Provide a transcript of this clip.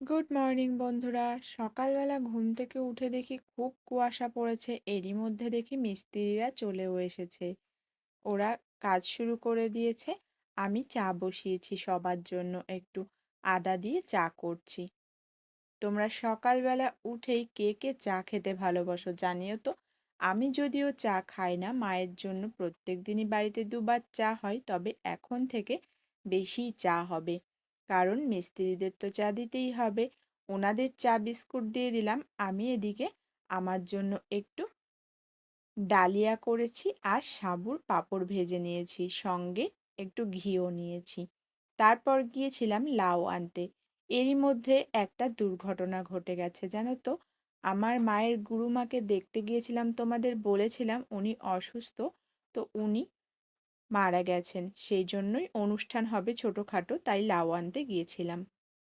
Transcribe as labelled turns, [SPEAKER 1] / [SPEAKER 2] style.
[SPEAKER 1] Good morning বন্ধুরা। সকালবেলা ঘুম থেকে উঠে দেখি খুব কুয়াশা পড়েছে, এরই মধ্যে দেখি মিস্ত্রিরা চলেও এসেছে। ওরা কাজ শুরু করে দিয়েছে। আমি চা বসিয়েছি সবার জন্য, একটু আদা দিয়ে চা করছি। তোমরা সকালবেলা উঠেই কে কে চা খেতে ভালোবাসো জানিও তো। আমি যদিও চা খাই না, মায়ের জন্য প্রত্যেক দিনই বাড়িতে দুবার চা হয়, তবে এখন থেকে বেশি চা হবে, কারণ মিস্ত্রিদের তো চা দিতেই হবে। ওনাদের চা বিস্কুট দিয়ে দিলাম। আমি এদিকে আমার জন্য একটু ডালিয়া করেছি আর সাবুর পাঁপড় ভেজে নিয়েছি, সঙ্গে একটু ঘিও নিয়েছি। তারপর গিয়েছিলাম লাউ আনতে। এরই মধ্যে একটা দুর্ঘটনা ঘটে গেছে জানো তো। আমার মায়ের গুরুমাকে দেখতে গিয়েছিলাম, তোমাদের বলেছিলাম উনি অসুস্থ, তো উনি মারা গেছেন। সেই জন্যই অনুষ্ঠান হবে ছোটোখাটো, তাই লাউ আনতে গিয়েছিলাম।